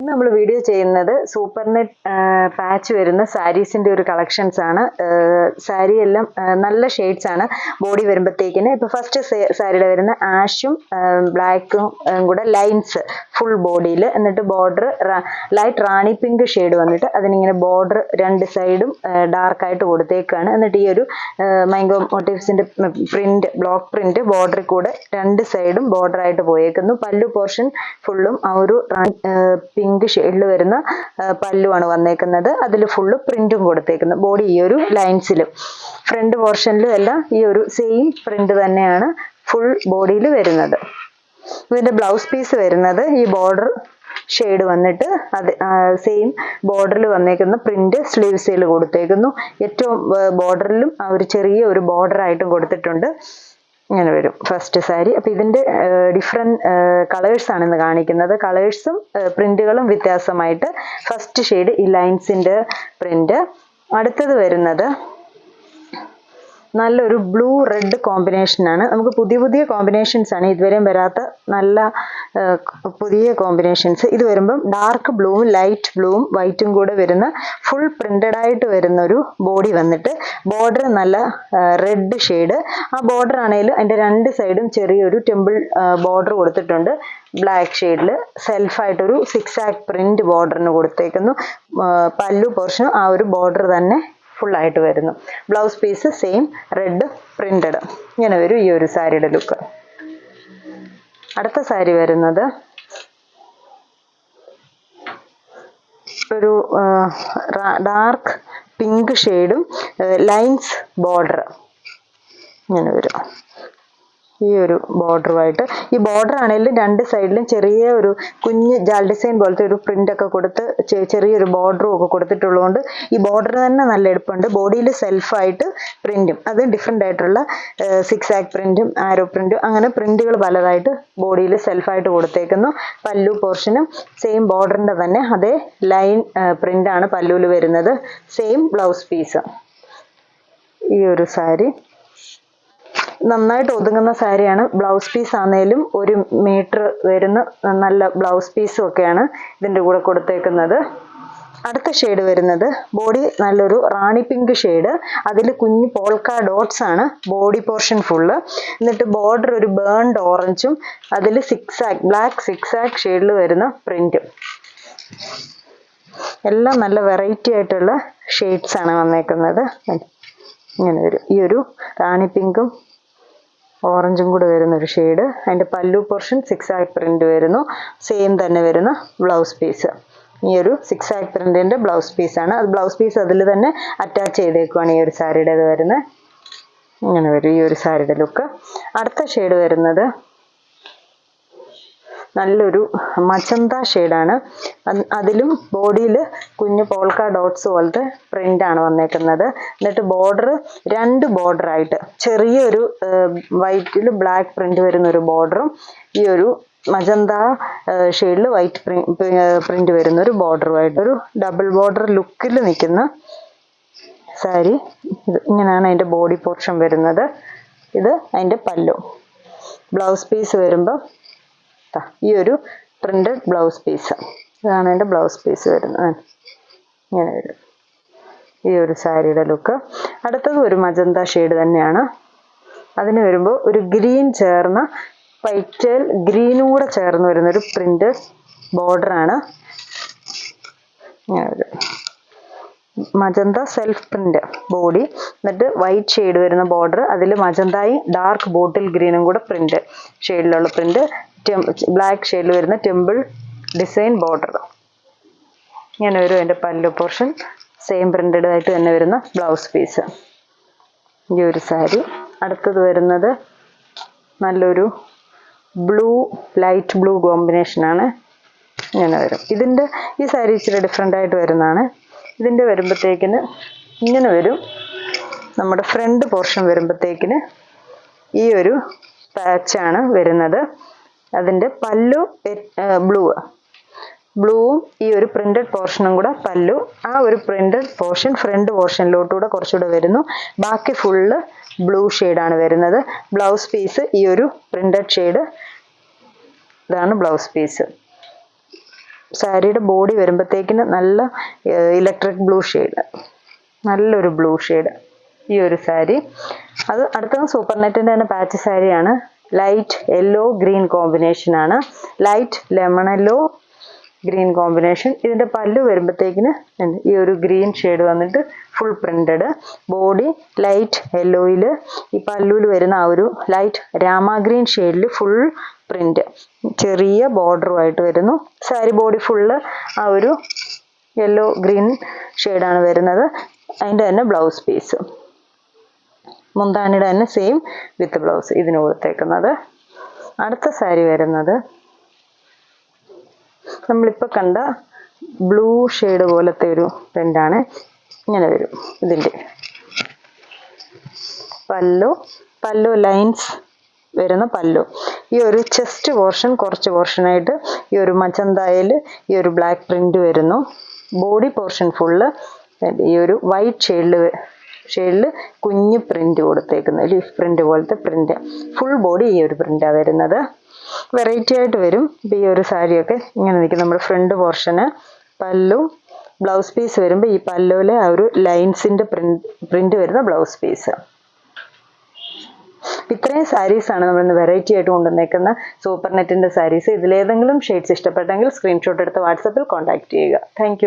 ഇന്ന് നമ്മൾ വീഡിയോ ചെയ്യുന്നത് സൂപ്പർ നെറ്റ് പാച്ച് വരുന്ന സാരീസിന്റെ ഒരു കളക്ഷൻസ് ആണ്. സാരി എല്ലാം നല്ല ഷെയ്ഡ്സ് ആണ്. ബോഡി വരുമ്പോഴത്തേക്കിന് ഇപ്പൊ ഫസ്റ്റ് സാരിയുടെ വരുന്ന ആഷും ബ്ലാക്കും കൂടെ ലൈൻസ് ഫുൾ ബോഡിയിൽ, എന്നിട്ട് ബോർഡർ ലൈറ്റ് റാണി പിങ്ക് ഷെയ്ഡ് വന്നിട്ട് അതിനിങ്ങനെ ബോർഡർ രണ്ട് സൈഡും ഡാർക്ക് ആയിട്ട് കൊടുത്തേക്കാണ്. എന്നിട്ട് ഈ ഒരു മാംഗോ മോട്ടീവ്സിന്റെ പ്രിന്റ് ബ്ലോക്ക് പ്രിന്റ് ബോർഡറിൽ കൂടെ രണ്ട് സൈഡും ബോർഡർ ആയിട്ട് പോയേക്കുന്നു. പല്ലു പോർഷൻ ഫുള്ളും ആ ഒരു പിങ്ക് ഷെയ്ഡിൽ വരുന്ന പല്ലുവാണ് വന്നേക്കുന്നത്. അതിൽ ഫുള്ള് പ്രിന്റും കൊടുത്തേക്കുന്നത്. ബോഡി ഈ ഒരു ലൈൻസിലും ഫ്രണ്ട് പോർഷനിലും എല്ലാം ഈ ഒരു സെയിം പ്രിന്റ് തന്നെയാണ് ഫുൾ ബോഡിയിൽ വരുന്നത്. ഇതിന്റെ ബ്ലൗസ് പീസ് വരുന്നത് ഈ ബോർഡർ ഷെയ്ഡ് വന്നിട്ട് അത് സെയിം ബോർഡറിൽ വന്നേക്കുന്ന പ്രിന്റ് സ്ലീവ്സിൽ കൊടുത്തേക്കുന്നു. ഏറ്റവും ബോർഡറിലും ആ ഒരു ചെറിയ ഒരു ബോർഡർ ആയിട്ടും കൊടുത്തിട്ടുണ്ട്. ഇങ്ങനെ വരും ഫസ്റ്റ് സാരി. അപ്പൊ ഇതിന്റെ ഡിഫറെന്റ് കളേഴ്സ് ആണ് ഇന്ന് കാണിക്കുന്നത്. കളേഴ്സും പ്രിന്റുകളും വ്യത്യാസമായിട്ട് ഫസ്റ്റ് ഷെയ്ഡ് ഈ ലൈൻസിന്റെ പ്രിന്റ്. അടുത്തത് വരുന്നത് നല്ലൊരു ബ്ലൂ റെഡ് കോമ്പിനേഷൻ ആണ്. നമുക്ക് പുതിയ പുതിയ കോമ്പിനേഷൻസ് ആണ്, ഇതുവരെയും വരാത്ത നല്ല പുതിയ കോമ്പിനേഷൻസ്. ഇത് വരുമ്പം ഡാർക്ക് ബ്ലൂവും ലൈറ്റ് ബ്ലൂവും വൈറ്റും കൂടെ വരുന്ന ഫുൾ പ്രിന്റഡ് ആയിട്ട് വരുന്ന ഒരു ബോഡി വന്നിട്ട് ബോർഡർ നല്ല റെഡ് ഷെയ്ഡ്. ആ ബോർഡർ ആണെങ്കിലും അതിന്റെ രണ്ട് സൈഡും ചെറിയൊരു ടെമ്പിൾ ബോർഡർ കൊടുത്തിട്ടുണ്ട്. ബ്ലാക്ക് ഷെയ്ഡിൽ സെൽഫായിട്ടൊരു സിക്സ് ആക്ക് പ്രിന്റ് ബോർഡറിന് കൊടുത്തേക്കുന്നു. പല്ലു പോർഷൻ ആ ഒരു ബോർഡർ തന്നെ ഫുൾ ആയിട്ട് വരുന്നു. Blouse piece same red printed. ഇങ്ങനെ വരും ഈ ഒരു സാരിയുടെ ലുക്ക്. അടുത്ത സാരി വരുന്നത് ഒരു ഡാർക്ക് പിങ്ക് ഷെയ്ഡും ലൈൻസ് ബോർഡർ. ഇങ്ങനെ വരും ഈ ഒരു ബോർഡറുമായിട്ട്. ഈ ബോർഡർ ആണെങ്കിലും രണ്ട് സൈഡിലും ചെറിയ ഒരു കുഞ്ഞ് ജാൽ ഡിസൈൻ പോലത്തെ ഒരു പ്രിന്റ് ഒക്കെ കൊടുത്ത് ചെറിയൊരു ബോർഡറും ഒക്കെ കൊടുത്തിട്ടുള്ളതുകൊണ്ട് ഈ ബോർഡർ തന്നെ നല്ല എടുപ്പുണ്ട്. ബോഡിയിൽ സെൽഫായിട്ട് പ്രിന്റും അത് ഡിഫറെന്റ് ആയിട്ടുള്ള സിക്സ് ആക്ക് പ്രിന്റും ആരോ പ്രിന്റും അങ്ങനെ പ്രിന്റുകൾ പലതായിട്ട് ബോഡിയിൽ സെൽഫായിട്ട് കൊടുത്തേക്കുന്നു. പല്ലു പോർഷനും സെയിം ബോർഡറിന്റെ തന്നെ അതേ ലൈൻ പ്രിന്റ് ആണ് പല്ലുവിൽ വരുന്നത്. Same blouse piece. ഈ ഒരു സാരി നന്നായിട്ട് ഒതുങ്ങുന്ന സാരിയാണ്. ബ്ലൗസ് പീസ് ആണെങ്കിലും 1 മീറ്റർ വരുന്ന നല്ല ബ്ലൗസ് പീസും ഒക്കെയാണ് ഇതിന്റെ കൂടെ കൊടുത്തേക്കുന്നത്. അടുത്ത ഷെയ്ഡ് വരുന്നത് ബോഡി നല്ലൊരു റാണി പിങ്ക് ഷെയ്ഡ്. അതിൽ കുഞ്ഞു പോൾക്ക ഡോട്ട്സ് ആണ് ബോഡി പോർഷൻ ഫുള്ള്. എന്നിട്ട് ബോർഡർ ഒരു ബേൺഡ് ഓറഞ്ചും അതിൽ സിക്സ് ആക്ക് ബ്ലാക്ക് സിക്സ് ആക്ക് ഷെയ്ഡിൽ വരുന്ന പ്രിന്റും. എല്ലാം നല്ല വെറൈറ്റി ആയിട്ടുള്ള ഷെയ്ഡ്സ് ആണ് വന്നേക്കുന്നത്. ഇങ്ങനെ വരും ഈ ഒരു റാണി പിങ്കും ഓറഞ്ചും കൂടെ വരുന്ന ഒരു ഷെയ്ഡ്. അതിന്റെ പല്ലു പോർഷൻ സിക്സ് ആക്ക് പ്രിന്റ് വരുന്നു. സെയിം തന്നെ വരുന്ന ബ്ലൗസ് പീസ്. ഈ ഒരു സിക്സ് ആക്ക് പ്രിന്റിന്റെ ബ്ലൗസ് പീസാണ്. അത് ബ്ലൗസ് പീസ് അതിൽ തന്നെ അറ്റാച്ച് ചെയ്തേക്കുവാണ് ഈ ഒരു സാരിയുടെ വരുന്നത്. ഇങ്ങനെ വരും ഈ ഒരു സാരിയുടെ ലുക്ക്. അടുത്ത ഷെയ്ഡ് വരുന്നത് നല്ലൊരു മജന്ത ഷെയ്ഡാണ്. അതിലും ബോഡിയിൽ കുഞ്ഞു പോൾക്ക ഡോട്ട്സ് പോലത്തെ പ്രിന്റ് ആണ് വന്നേക്കുന്നത്. എന്നിട്ട് ബോർഡർ രണ്ട് ബോർഡർ ആയിട്ട് ചെറിയൊരു വൈറ്റിൽ ബ്ലാക്ക് പ്രിന്റ് വരുന്ന ഒരു ബോർഡറും ഈ ഒരു മജന്ത ഷെയ്ഡിൽ വൈറ്റ് പ്രിന്റ് വരുന്ന ഒരു ബോർഡറുമായിട്ട് ഒരു ഡബിൾ ബോർഡർ ലുക്കിൽ നിൽക്കുന്ന സാരി. ഇങ്ങനെയാണ് അതിന്റെ ബോഡി പോർഷൻ വരുന്നത്. ഇത് അതിന്റെ പല്ലു. ബ്ലൗസ് പീസ് വരുമ്പോൾ ഈ ഒരു പ്രിന്റഡ് ബ്ലൗസ് പീസ്. ഇതാണ് അതിന്റെ ബ്ലൗസ് പീസ് വരുന്നത്. ഇങ്ങനെ വരും ഈ ഒരു സാരിയുടെ ലുക്ക്. അടുത്തത് ഒരു മജന്ത ഷെയ്ഡ് തന്നെയാണ്. അതിന് വരുമ്പോൾ ഒരു ഗ്രീൻ ചേർന്ന പൈറ്റൽ ഗ്രീനും കൂടെ ചേർന്ന് വരുന്ന ഒരു പ്രിന്റഡ് ബോർഡർ ആണ്. ഇങ്ങനെ വരും മജന്ത സെൽഫ് പ്രിന്റ് ബോഡി. എന്നിട്ട് വൈറ്റ് ഷെയ്ഡ് വരുന്ന ബോർഡർ. അതിൽ മജന്തയും ഡാർക്ക് ബോട്ടിൽ ഗ്രീനും കൂടെ പ്രിന്റ് ഷെയ്ഡിലുള്ള പ്രിന്റ്. ബ്ലാക്ക് ഷെയ്ഡിൽ വരുന്ന ടെമ്പിൾ ഡിസൈൻ ബോർഡർ. ഇങ്ങനെ വരും അതിന്റെ പല്ലു പോർഷൻ. സെയിം പ്രിന്റഡ് ആയിട്ട് തന്നെ വരുന്ന ബ്ലൗസ് പീസ്. ഈ ഒരു സാരി. അടുത്തത് വരുന്നത് നല്ലൊരു ബ്ലൂ ലൈറ്റ് ബ്ലൂ കോമ്പിനേഷൻ ആണ്. ഇങ്ങനെ വരും. ഇതിന്റെ ഈ സാരി ഇച്ചിരി ഡിഫറെന്റ് ആയിട്ട് വരുന്നതാണ്. ഇതിന്റെ വരുമ്പോഴത്തേക്കിന് ഇങ്ങനെ വരും. നമ്മുടെ ഫ്രണ്ട് പോർഷൻ വരുമ്പോഴത്തേക്കിന് ഈ ഒരു പാച്ചാണ് വരുന്നത്. അതിന്റെ പല്ലു ബ്ലൂവും ഈ ഒരു പ്രിന്റഡ് പോർഷനും കൂടെ പല്ലു. ആ ഒരു പ്രിന്റഡ് പോർഷൻ ഫ്രണ്ട് പോർഷനിലോട്ടുകൂടെ കുറച്ചുകൂടെ വരുന്നു. ബാക്കി ഫുള്ള് ബ്ലൂ ഷെയ്ഡാണ് വരുന്നത്. ബ്ലൗസ് പീസ് ഈ ഒരു പ്രിന്റഡ് ഷെയ്ഡ്. ഇതാണ് ബ്ലൗസ് പീസ്. സാരിയുടെ ബോഡി വരുമ്പോഴത്തേക്കിന് നല്ല ഇലക്ട്രിക് ബ്ലൂ ഷെയ്ഡ്, നല്ലൊരു ബ്ലൂ ഷെയ്ഡ് ഈ ഒരു സാരി. അത് അടുത്തത് സൂപ്പർ നെറ്റിന്റെ തന്നെ പാച്ച് സാരിയാണ്. ലൈറ്റ് യെല്ലോ ഗ്രീൻ കോമ്പിനേഷൻ ആണ്, light lemon yellow green combination. ഇതിന്റെ പല്ലു വരുമ്പോഴത്തേക്കിന് ഈ ഒരു ഗ്രീൻ ഷെയ്ഡ് വന്നിട്ട് ഫുൾ പ്രിന്റഡ്, ബോഡി ലൈറ്റ് യെല്ലോയില് ഈ പല്ലുവിൽ വരുന്ന ആ ഒരു ലൈറ്റ് രാമ ഗ്രീൻ ഷെയ്ഡിൽ ഫുൾ പ്രിന്റ്, ചെറിയ ബോർഡറുമായിട്ട് വരുന്നു. സാരി ബോഡി ഫുള്ള് ആ ഒരു യെല്ലോ ഗ്രീൻ ഷെയ്ഡാണ് വരുന്നത്. അതിൻ്റെ തന്നെ ബ്ലൗസ് പീസ്, മുന്താണിയുടെ തന്നെ സെയിം വിത്ത് ബ്ലൗസ് ഇതിന് കൊടുത്തേക്കുന്നത്. അടുത്ത സാരി വരുന്നത് നമ്മളിപ്പോൾ കണ്ട ബ്ലൂ ഷെയ്ഡ് പോലത്തെ ഒരു പ്രിൻ്റാണ്. ഇങ്ങനെ വരും ഇതിൻ്റെ പല്ലു ലൈൻസ് വരുന്ന പല്ലു. ഈ ഒരു ചെസ്റ്റ് പോർഷൻ കുറച്ച് പോർഷനായിട്ട് ഈ ഒരു മജന്തയിൽ ഈ ഒരു ബ്ലാക്ക് പ്രിന്റ് വരുന്നു. ബോഡി പോർഷൻ ഫുള്ള് ഈ ഒരു വൈറ്റ് ഷെയ്ഡിൽ കുഞ്ഞ് പ്രിന്റ് കൊടുത്തേക്കുന്നു, ലീഫ് പ്രിന്റ് പോലത്തെ പ്രിന്റ്. ഫുൾ ബോഡി ഈ ഒരു പ്രിന്റാണ് വരുന്നത്. വെറൈറ്റി ആയിട്ട് വരും. ഈ ഒരു സാരിയൊക്കെ ഇങ്ങനെ നിൽക്കും. നമ്മുടെ ഫ്രണ്ട് പോർഷന് പല്ലു, ബ്ലൗസ് പീസ് വരുമ്പോൾ ഈ പല്ലുവിലെ ആ ഒരു ലൈൻസിന്റെ പ്രിന്റ് വരുന്ന ബ്ലൗസ് പീസ്. ഇത്രയും സാരീസാണ് നമ്മൾ ഇന്ന് വെറൈറ്റി ആയിട്ട് കൊണ്ടുവന്നേക്കുന്ന സൂപ്പർ നെറ്റിന്റെ സാരീസ്. ഇതിലേതെങ്കിലും ഷെയ്ഡ്സ് ഇഷ്ടപ്പെട്ടെങ്കിൽ സ്ക്രീൻഷോട്ട് എടുത്ത് വാട്സപ്പിൽ കോൺടാക്ട് ചെയ്യുക. താങ്ക്